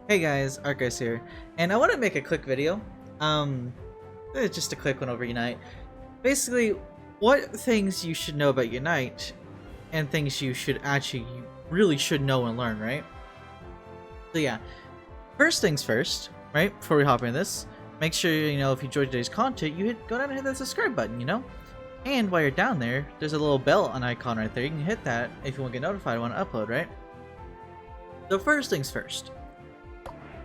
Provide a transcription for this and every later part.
Hey guys, Arcos here, and I want to make a quick video. Just a quick one over Unite. Basically, what things you should know about Unite, and things you really should know and learn, right? So yeah, first things first, right? Before we hop into this, make sure if you enjoyed today's content, go down and hit that subscribe button, And while you're down there, there's a little bell icon right there. You can hit that if you want to get notified when I upload, right? So first things first.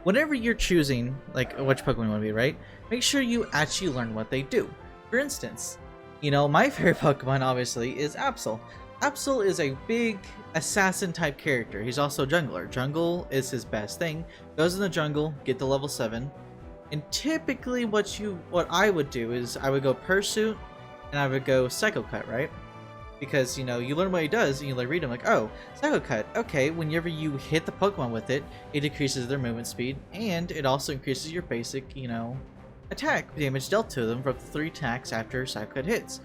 Whenever you're choosing like which Pokemon you want to be, right? Make sure you actually learn what they do. For instance, my favorite Pokemon obviously is Absol. Absol is a big assassin type character. He's also a jungler. Jungle is his best thing. Goes in the jungle, get to level 7. And typically what I would do is I would go Pursuit and I would go Psycho Cut, right? Because, you learn what he does, and you read him oh, Psycho Cut. Okay, whenever you hit the Pokemon with it, it decreases their movement speed, and it also increases your basic, attack damage dealt to them for up to 3 attacks after Psycho Cut hits.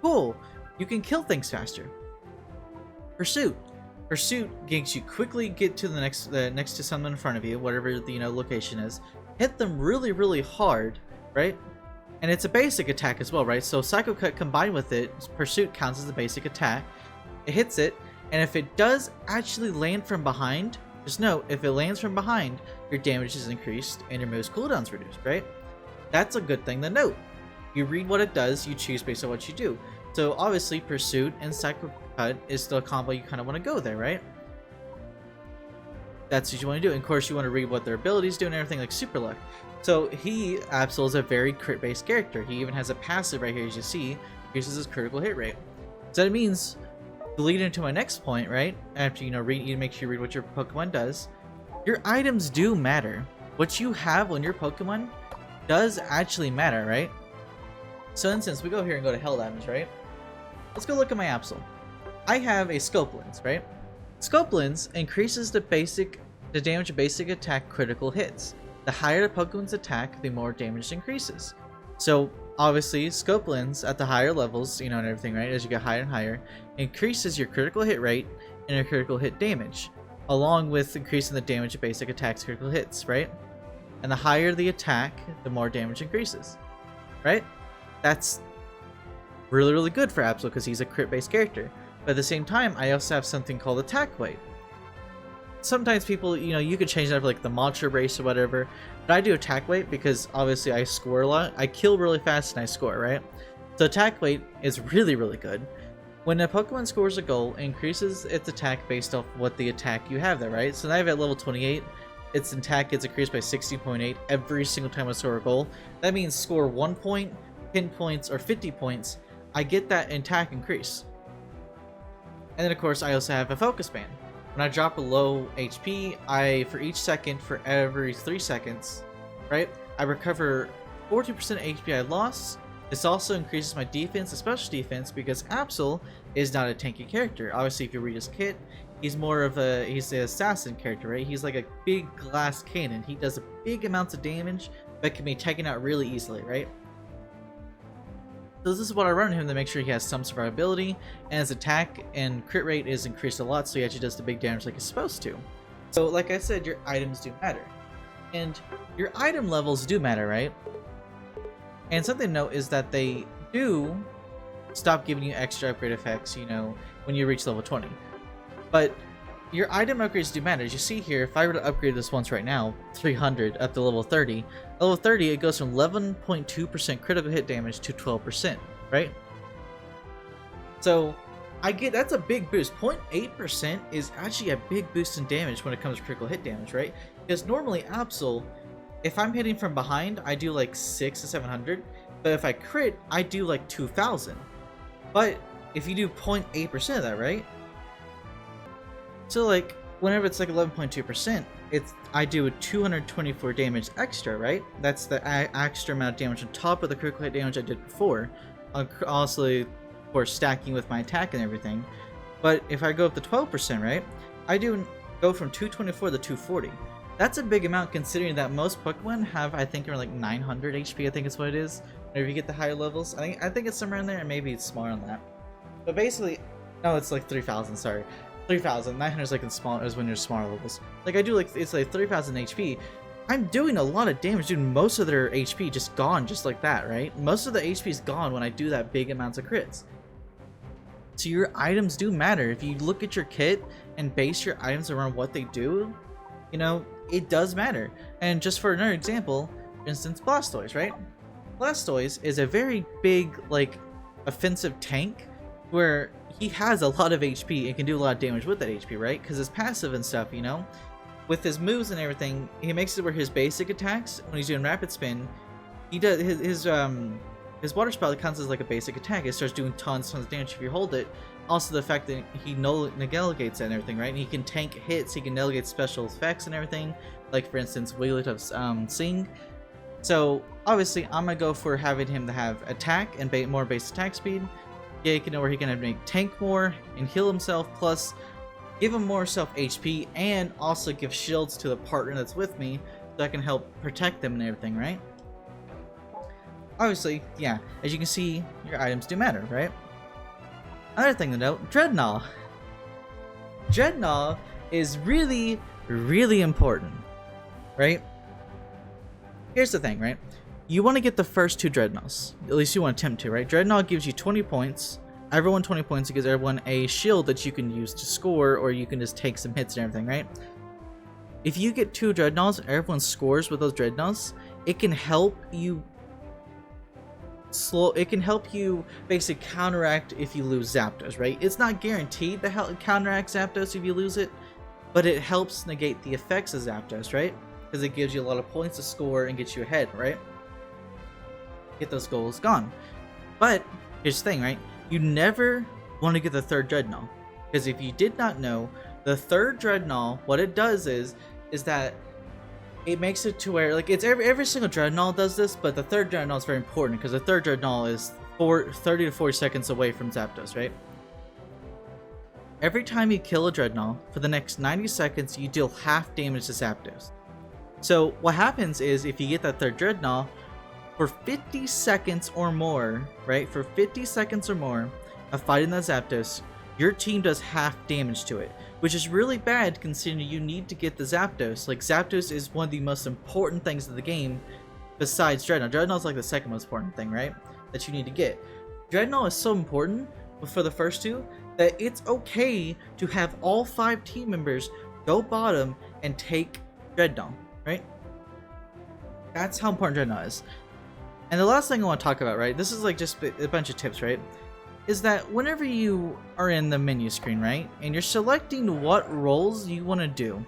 Cool! You can kill things faster. Pursuit. Pursuit makes you quickly get to the next to someone in front of you, whatever the location is. Hit them really, really hard, right? And it's a basic attack as well, right? So Psycho Cut combined with it, Pursuit counts as a basic attack. It hits it, and if it does actually land from behind, just note, if it lands from behind, your damage is increased and your move's cooldown's reduced, right? That's a good thing to note. You read what it does, you choose based on what you do. So obviously Pursuit and Psycho Cut is the combo you kind of want to go there, right? That's what you want to do. And of course, you want to read what their abilities do and everything, like Super Luck. So Absol is a very crit-based character. He even has a passive right here, as you see, increases his critical hit rate. So that means, to lead into my next point, right? After you make sure you read what your Pokemon does. Your items do matter. What you have on your Pokemon does actually matter, right? So, for instance, we go here and go to Hell Damage, right? Let's go look at my Absol. I have a Scope Lens, right? Scope Lens increases the damage of basic attack critical hits. The higher the Pokemon's attack, the more damage increases. So obviously, Scope Lens at the higher levels, and everything, right? As you get higher and higher, increases your critical hit rate and your critical hit damage, along with increasing the damage of basic attacks critical hits, right? And the higher the attack, the more damage increases, right? That's really, really good for Absol because he's a crit-based character. But at the same time, I also have something called Attack Weight. Sometimes people, you could change that for like the Mantra Race or whatever, but I do Attack Weight because obviously I score a lot. I kill really fast and I score, right? So Attack Weight is really, really good. When a Pokemon scores a goal, it increases its attack based off what the attack you have there, right? So now I have at level 28, its attack gets increased by 60.8 every single time I score a goal. That means score 1 point, 10 points, or 50 points, I get that attack increase. And then of course I also have a Focus Band. When I drop a low HP, for each second, for every 3 seconds, right, I recover 40% HP I lost. This also increases my defense, especially defense, because Absol is not a tanky character. Obviously, if you read his kit, he's the assassin character, right? He's like a big glass cannon. He does big amounts of damage, but can be taken out really easily, right? So this is what I run him to make sure he has some survivability, and his attack and crit rate is increased a lot, so he actually does the big damage like he's supposed to. So like I said, your items do matter. And your item levels do matter, right? And something to note is that they do stop giving you extra upgrade effects, when you reach level 20. But your item upgrades do matter. As you see here, if I were to upgrade this once right now, 300 up to level 30, level 30 it goes from 11.2% critical hit damage to 12%, right? So that's a big boost. 0.8% is actually a big boost in damage when it comes to critical hit damage, right? Because normally Absol, if I'm hitting from behind, I do like 600 to 700, but if I crit, I do like 2000. But if you do 0.8% of that, right? So like whenever it's like 11.2%, I do a 224 damage extra, right? That's the extra amount of damage on top of the critical hit damage I did before. Also, of course, stacking with my attack and everything. But if I go up to 12%, right? I do go from 224 to 240. That's a big amount considering that most Pokemon have, I think, around like 900 HP, I think is what it is. Whenever you get the higher levels. I think it's somewhere in there, and maybe it's smaller than that. But basically, no, it's like 3,000, sorry. 3,000. 900 is like in small, is when you're smaller levels. Like I do like, it's like 3,000 HP. I'm doing a lot of damage, dude. Most of their HP just gone just like that, right? Most of the HP is gone when I do that big amounts of crits. So your items do matter. If you look at your kit and base your items around what they do, you know, it does matter. And just for another example, for instance, Blastoise, right? Blastoise is a very big, like, offensive tank where he has a lot of HP and can do a lot of damage with that HP, right? Because his passive and stuff, you know? With his moves and everything, he makes it where his basic attacks, when he's doing rapid spin, he does his water spout counts as like a basic attack. It starts doing tons of damage if you hold it. Also the fact that he negates it and everything, right? And he can tank hits, he can negate special effects and everything. Like for instance, Wigglytuff's Sing. So obviously I'm gonna go for having him to have attack and more base attack speed. Yeah, you can know where he can make tank more and heal himself, plus give him more self HP and also give shields to the partner that's with me so I can help protect them and everything, right? Obviously, yeah, as you can see, your items do matter, right? Another thing to note, Dreadnought. Dreadnought is really, really important, right? Here's the thing, right? You want to get the first 2 Dreadnoughts. At least you want to attempt to, right? Dreadnought gives you 20 points. Everyone 20 points. It gives everyone a shield that you can use to score, or you can just take some hits and everything, right? If you get 2 Dreadnoughts and everyone scores with those Dreadnoughts, it can help you basically counteract if you lose Zapdos, right? It's not guaranteed to help counteract Zapdos if you lose it, but it helps negate the effects of Zapdos, right? Because it gives you a lot of points to score and gets you ahead, right? Get those goals gone. But here's the thing, right? You never want to get the 3rd Dreadnought, because if you did not know, the 3rd Dreadnought, what it does is that it makes it to where, like, it's every single Dreadnought does this, but the 3rd Dreadnought is very important because the 3rd Dreadnought is 30 to 40 seconds away from Zapdos, right? Every time you kill a Dreadnought, for the next 90 seconds, you deal half damage to Zapdos. So what happens is, if you get that 3rd Dreadnought, for 50 seconds or more, right? For 50 seconds or more of fighting that Zapdos, your team does half damage to it, which is really bad considering you need to get the Zapdos. Like, Zapdos is one of the most important things of the game besides Dreadnought. Dreadnought's like the second most important thing, right? That you need to get. Dreadnought is so important for the first 2 that it's okay to have all 5 team members go bottom and take Dreadnought, right? That's how important Dreadnought is. And the last thing I want to talk about, right? This is like just a bunch of tips, right? Is that whenever you are in the menu screen, right? And you're selecting what roles you want to do,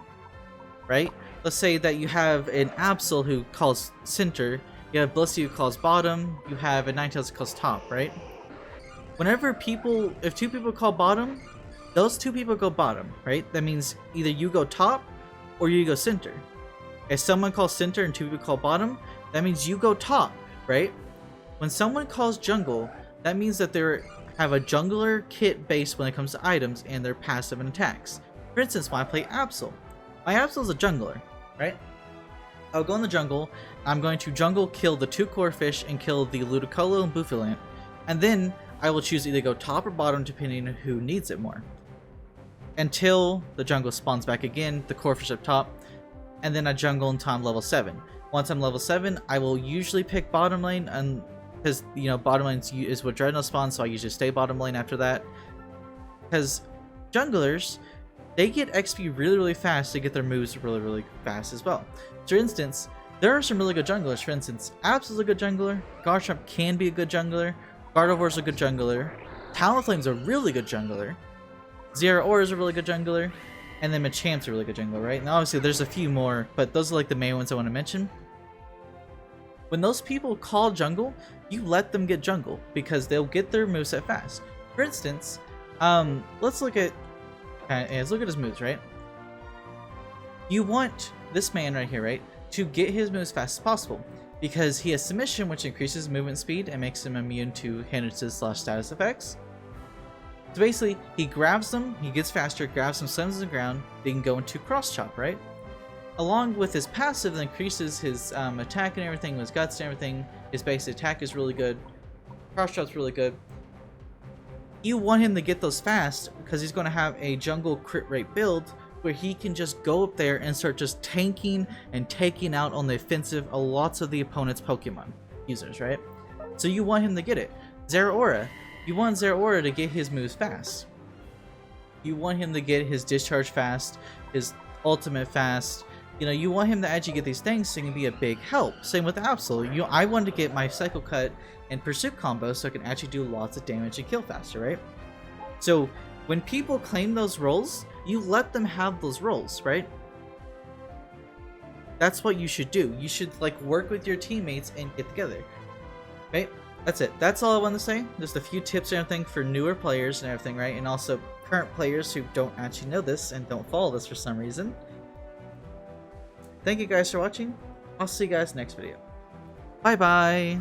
right? Let's say that you have an Absol who calls center, you have Blissey who calls bottom, you have a Ninetales who calls top, right? Whenever if 2 people call bottom, those 2 people go bottom, right? That means either you go top or you go center. If someone calls center and 2 people call bottom, that means you go top, right? When someone calls jungle, that means that they have a jungler kit base when it comes to items and their passive and attacks. For instance, when I play Absol, my Absol is a jungler, right? I'll go in the jungle, I'm going to jungle kill the 2 core fish and kill the Ludicolo and Bouffalant, and then I will choose either go top or bottom depending on who needs it more. Until the jungle spawns back again, the core fish up top, and then I jungle until I'm level 7. Once I'm level 7, I will usually pick bottom lane, and because, you know, bottom lane is what Dreadnought spawns, so I usually stay bottom lane after that. Because junglers, they get XP really, really fast to get their moves really, really fast as well. For instance, there are some really good junglers. For instance, Abs is a good jungler, Garchomp can be a good jungler, Gardevoir's a good jungler, Talonflame's a really good jungler, Zeraora is a really good jungler, and then Machamp's a really good jungler, right? And obviously there's a few more, but those are like the main ones I want to mention. When those people call jungle, you let them get jungle because they'll get their moveset fast. For instance, let's look at his moves, right? You want this man right here, right, to get his moves as fast as possible because he has submission, which increases movement speed and makes him immune to hindrances/status effects. So basically, he grabs them, he gets faster, grabs them, slams to the ground, they can go into cross chop, right? Along with his passive that increases his attack and everything, his guts and everything. His base attack is really good. Cross chop's really good. You want him to get those fast because he's going to have a jungle crit rate build where he can just go up there and start just tanking and taking out on the offensive a lots of the opponent's Pokemon users, right? So you want him to get it. Zeraora. You want Zeraora to get his moves fast. You want him to get his discharge fast, his ultimate fast. You know, you want him to actually get these things so he can be a big help. Same with Absol. I wanted to get my Psycho Cut and Pursuit combo so I can actually do lots of damage and kill faster, right? So when people claim those roles, you let them have those roles, right? That's what you should do. You should like work with your teammates and get together, right? That's it. That's all I want to say. Just a few tips and everything for newer players and everything, right? And also current players who don't actually know this and don't follow this for some reason. Thank you guys for watching. I'll see you guys next video. Bye bye.